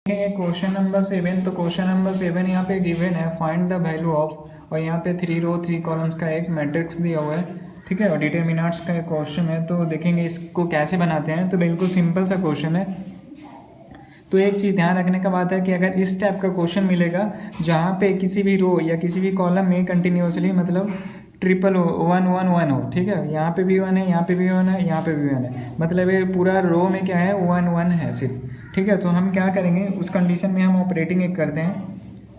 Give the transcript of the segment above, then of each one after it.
देखेंगे question number 7। तो question number 7 यहाँ पे गिवन है, फाइंड द वैल्यू ऑफ, और यहाँ पे 3 रो 3 कॉलम्स का एक मैट्रिक्स दिया हुआ है, ठीक है, और डिटरमिनेंट्स का एक क्वेश्चन है। तो देखेंगे इसको कैसे बनाते हैं। तो बिल्कुल सिंपल सा क्वेश्चन है। तो एक चीज़ ध्यान रखने का बात है कि अगर इस टाइप का क्वेश्चन मिलेगा जहाँ पे किसी भी रो या किसी भी कॉलम में कंटिन्यूसली मतलब ट्रिपल हो, 1 1 1 हो, ठीक है, यहाँ पे भी 1 है, यहाँ पे भी 1 है, यहाँ पे भी 1 है, मतलब ये पूरा रो में क्या है, 1 1 है सिर्फ, ठीक है। तो हम क्या करेंगे उस कंडीशन में, हम ऑपरेटिंग एक करते हैं,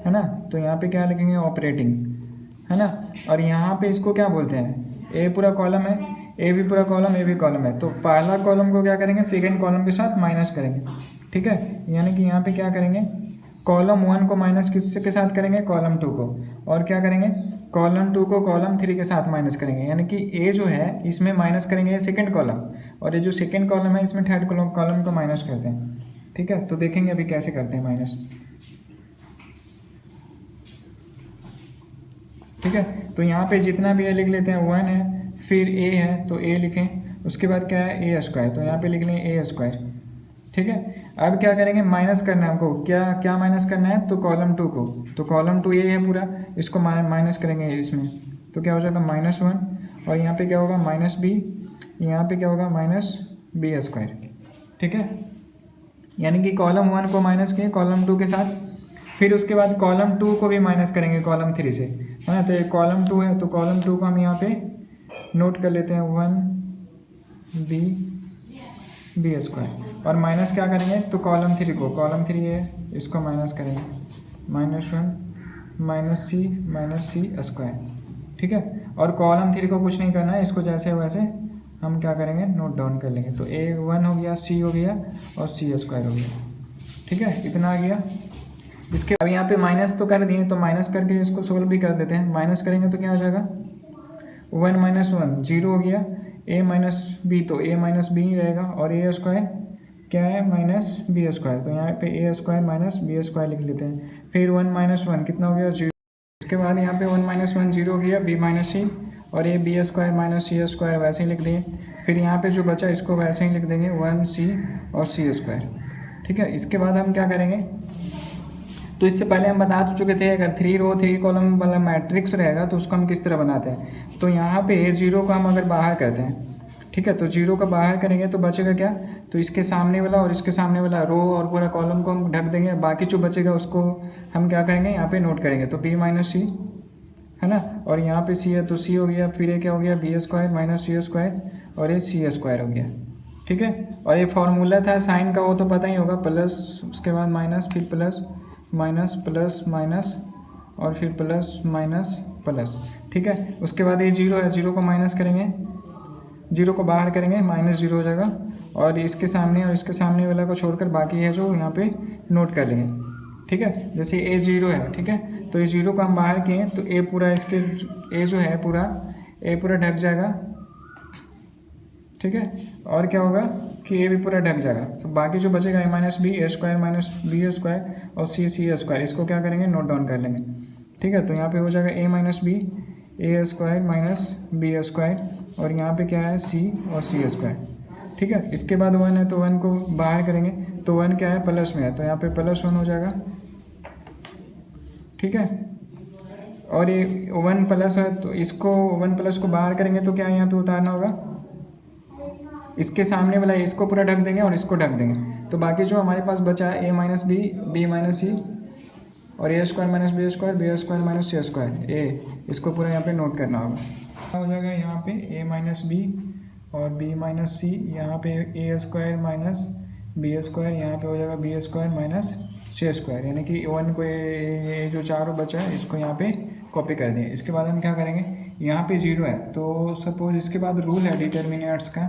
है ना। तो यहाँ पे क्या लिखेंगे, ऑपरेटिंग, है ना। और यहाँ पे इसको क्या बोलते हैं, ए पूरा कॉलम है, ए भी पूरा कॉलम, ए भी कॉलम है। तो पहला कॉलम को क्या करेंगे, सेकेंड कॉलम के साथ माइनस करेंगे, ठीक है। यानी कि यहाँ पे क्या करेंगे, कॉलम 1 को माइनस किससे के साथ करेंगे, कॉलम 2 को, और क्या करेंगे, कॉलम 2 को कॉलम 3 के साथ माइनस करेंगे। यानी कि ए जो है इसमें माइनस करेंगे सेकेंड कॉलम, और ये जो सेकेंड कॉलम है इसमें थर्ड कॉलम को माइनस करते हैं, ठीक है। तो देखेंगे अभी कैसे करते हैं माइनस, ठीक है। तो यहाँ पे जितना भी ए लिख लेते हैं, 1 है, फिर ए है तो ए लिखें, उसके बाद क्या है, ए स्क्वायर, तो यहाँ पे लिख लें ए स्क्वायर, ठीक है। अब क्या करेंगे, माइनस करना है हमको, क्या क्या माइनस करना है, तो कॉलम 2 को, तो कॉलम 2 ये है पूरा, इसको माइनस करेंगे इसमें, तो क्या हो जाएगा -1, और यहाँ पे क्या होगा -b, यहाँ पे क्या होगा -b स्क्वायर, ठीक है। यानी कि कॉलम 1 को माइनस किए कॉलम 2 के साथ, फिर उसके बाद कॉलम 2 को भी माइनस करेंगे कॉलम 3 से, है ना। तो ये कॉलम 2 है, तो कॉलम 2 को हम यहाँ पे नोट कर लेते हैं, 1b स्क्वायर, और माइनस क्या करेंगे, तो कॉलम 3 को, कॉलम 3 है इसको माइनस करेंगे, -1 -c स्क्वायर, ठीक है। और कॉलम 3 को कुछ नहीं करना है, इसको जैसे वैसे हम क्या करेंगे, नोट डाउन कर लेंगे। तो a1 हो गया, c हो गया, और c स्क्वायर हो गया, ठीक है, इतना आ गया। इसके अब यहाँ पे माइनस तो कर दिए, तो माइनस करके इसको सोल्व भी कर देते हैं। माइनस करेंगे तो क्या हो जाएगा, 1 -1 0 हो गया, a -b तो a -b ही रहेगा, और a स्क्वायर क्या है, -b स्क्वायर, तो यहाँ पे a स्क्वायर -b स्क्वायर लिख लेते हैं। फिर 1 -1 कितना हो गया, 0। इसके बाद यहाँ पे 1 -1 0 हो गया, b -c, और a b square -c square वैसे ही लिख दिए। फिर यहाँ पे जो बचा इसको वैसे ही लिख देंगे, 1c और c स्क्वायर, ठीक है। इसके बाद हम क्या करेंगे, तो इससे पहले हम बता तो चुके थे, अगर 3 रो 3 कॉलम वाला मैट्रिक्स रहेगा तो उसको हम किस तरह बनाते हैं। तो यहाँ पे 0 को हम अगर बाहर करते हैं, ठीक है, तो 0 का बाहर करेंगे तो बचेगा क्या, तो इसके सामने वाला और इसके सामने वाला रो और पूरा कॉलम को हम ढक देंगे, बाकी जो बचेगा उसको हम क्या करेंगे, यहाँ पे नोट करेंगे, तो b -c, है ना, और यहाँ पे c है तो c हो गया, फिर ये क्या हो गया, b स्क्वायर -c स्क्वायर, और ये c स्क्वायर हो गया, ठीक है। और ये फॉर्मूला था साइन का, वो तो पता ही होगा, प्लस उसके बाद माइनस, फिर प्लस माइनस प्लस माइनस, और फिर प्लस माइनस प्लस, ठीक है। उसके बाद ये 0 है, 0 को माइनस करेंगे, 0 को बाहर करेंगे, -0 हो जाएगा, और इसके सामने और इसके सामने वाला को छोड़कर बाकी है जो यहाँ पे नोट कर लेंगे, ठीक है। जैसे a 0 है, ठीक है, तो ये 0 को हम बाहर किए तो a पूरा इसके, a जो है पूरा, a पूरा ढक जाएगा, ठीक है। और क्या होगा कि ये भी पूरा ढक जाएगा, तो बाकी जो बचेगा a -b square -b square और c स्क्वायर, इसको क्या करेंगे, नोट डाउन कर लेंगे, ठीक है। तो यहाँ पे हो जाएगा a -b a square -b square, और यहाँ पे क्या है, c और c स्क्वायर, ठीक है। इसके बाद 1 है तो 1 को बाहर करेंगे, तो 1 क्या है, प्लस में है, तो यहाँ पे +1 हो जाएगा, ठीक है। और ये 1 प्लस है तो इसको 1 प्लस को बाहर करेंगे तो क्या यहाँ पे उतारना होगा, इसके सामने वाला इसको पूरा ढक देंगे और इसको ढक देंगे, तो बाकी जो हमारे पास बचा है a -b b -c और a square -b square b square -c square, a इसको पूरा यहाँ पे नोट करना होगा। हो जाएगा यहाँ पे a -b और b -c, यहाँ पे a स्क्वायर -b स्क्वायर, यहाँ पे हो जाएगा b स्क्वायर -c स्क्वायर, यानी कि 1 को ये जो चारों बचा है इसको यहाँ पे कॉपी कर दें। इसके बाद हम क्या करेंगे, यहाँ पे 0 है तो सपोज इसके बाद रूल है डिटर्मिनेंट्स का,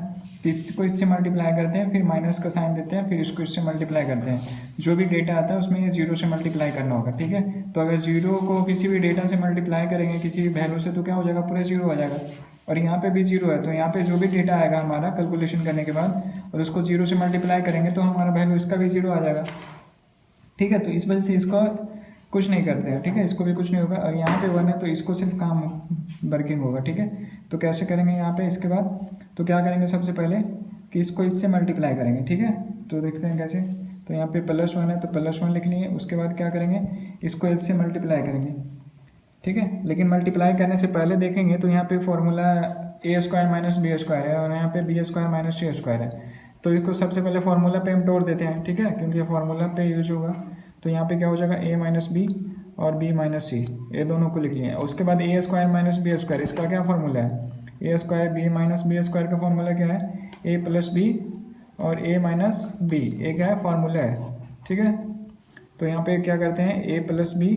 तो इसको इससे मल्टीप्लाई करते हैं, फिर माइनस का साइन देते हैं, फिर इसको इससे मल्टीप्लाई करते हैं, जो भी डेटा आता है उसमें ये 0 से मल्टीप्लाई करना होगा, ठीक है। तो अगर 0 को किसी भी डेटा से मल्टीप्लाई करेंगे किसी भी वैल्यू से, तो क्या हो जाएगा, पूरा 0 आ जाएगा। और यहाँ पे भी 0 है, तो यहाँ पे जो भी डेटा आएगा हमारा कैलकुलेशन करने के बाद, और उसको 0 से मल्टीप्लाई करेंगे तो हमारा वैल्यू इसका भी 0 आ जाएगा, ठीक है। तो इस वजह से इसको कुछ नहीं करते हैं, ठीक है, इसको भी कुछ नहीं होगा। और यहाँ पे 1 है तो इसको सिर्फ काम वर्किंग होगा, ठीक है। तो कैसे करेंगे यहाँ पे, इसके बाद तो क्या करेंगे, सबसे पहले कि इसको इससे मल्टीप्लाई करेंगे, ठीक है। तो देखते हैं कैसे, तो यहाँ पे +1 है तो +1 लिख लिए। उसके बाद क्या करेंगे, इसको इससे मल्टीप्लाई करेंगे, ठीक है। लेकिन मल्टीप्लाई करने से पहले देखेंगे तो यहाँ पे फॉर्मूला a² - b² है और यहाँ पे b² - c² है। तो इसको सबसे पहले फार्मूला पे हम तोड़ देते हैं, ठीक है, क्योंकि ये फार्मूला पे यूज होगा। तो यहाँ पे क्या हो जाएगा, a - b और b - c, ये दोनों को लिख लिया। उसके बाद a² - b², इसका क्या फार्मूला है, a² b - b² का फार्मूला क्या है, a + b और a - b, ये क्या है फार्मूला है, ठीक है। तो यहाँ पे क्या करते हैं, a + b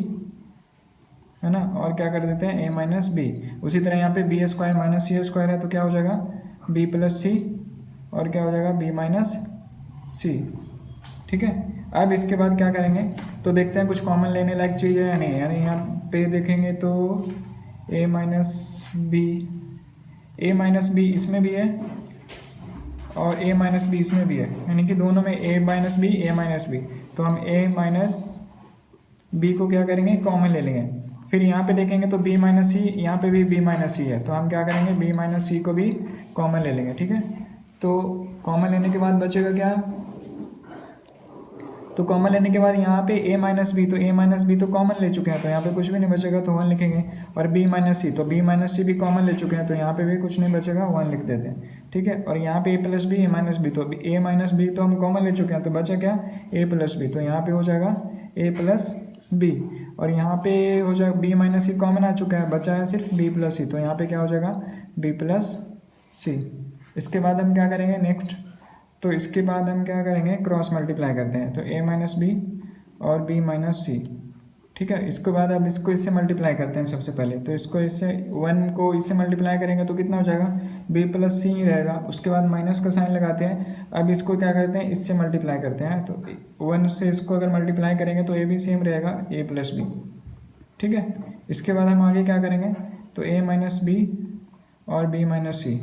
है ना, और क्या कर देते हैं a - b। उसी तरह यहाँ पे b² - c² है तो क्या हो जाएगा b + c और क्या हो जाएगा b - c, ठीक है। अब इसके बाद क्या करेंगे, तो देखते हैं कुछ कॉमन लेने लायक चीज़ है या नहीं। यानी यहाँ पे देखेंगे तो a - b इसमें भी है और a - b इसमें भी है, यानी कि दोनों में a - b। तो हम a - b को क्या करेंगे, कॉमन ले लेंगे। फिर यहाँ पे देखेंगे तो b - c, यहाँ पे भी b - c है, तो हम क्या करेंगे b - c को भी कॉमन ले लेंगे, ठीक है। तो कॉमन लेने के बाद बचेगा क्या, तो कॉमन लेने के बाद यहाँ पे a - b, तो a - b तो कॉमन ले चुके हैं तो यहाँ पे कुछ भी नहीं बचेगा तो 1 लिखेंगे। और b - c, तो b - c भी कॉमन ले चुके हैं तो यहाँ पे भी कुछ नहीं बचेगा, 1 लिख देते हैं, ठीक है। और यहाँ पे a + b a - b, तो a - b तो हम कॉमन ले चुके हैं तो बचा क्या a + b, तो यहाँ पे हो जाएगा a + b। और यहाँ पे हो जाएगा b - c कॉमन आ चुका है, बचा है सिर्फ b + c, तो यहाँ पे क्या हो जाएगा b + c। इसके बाद हम क्या करेंगे नेक्स्ट, तो इसके बाद हम क्या करेंगे, क्रॉस मल्टीप्लाई करते हैं। तो a - b और b - c, ठीक है। इसके बाद अब इसको इससे मल्टीप्लाई करते हैं सबसे पहले। तो इसको इससे 1 को इससे मल्टीप्लाई करेंगे तो कितना हो जाएगा b + c रहेगा। उसके बाद माइनस का साइन लगाते हैं। अब इसको क्या करते हैं, इससे मल्टीप्लाई करते हैं। तो 1 से इसको अगर मल्टीप्लाई करेंगे तो a भी सेम रहेगा a + b, ठीक है। इसके बाद हम आगे क्या करेंगे, तो a - b और b - c,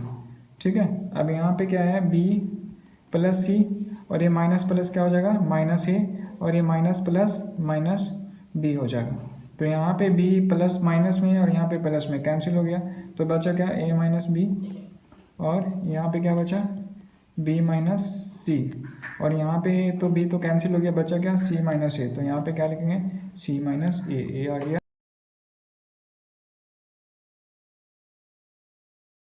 ठीक है। अब यहाँ पे क्या है b + c और ये माइनस प्लस क्या हो जाएगा -a और ये माइनस प्लस माइनस b हो जाएगा। तो यहाँ पे b प्लस माइनस में और यहाँ पे प्लस में कैंसिल हो गया, तो बचा क्या a - b और यहाँ पे क्या बचा b - c और यहाँ पे तो b तो कैंसिल हो गया, बचा क्या c - a। तो यहाँ पे क्या लिखेंगे c - a, आ गया।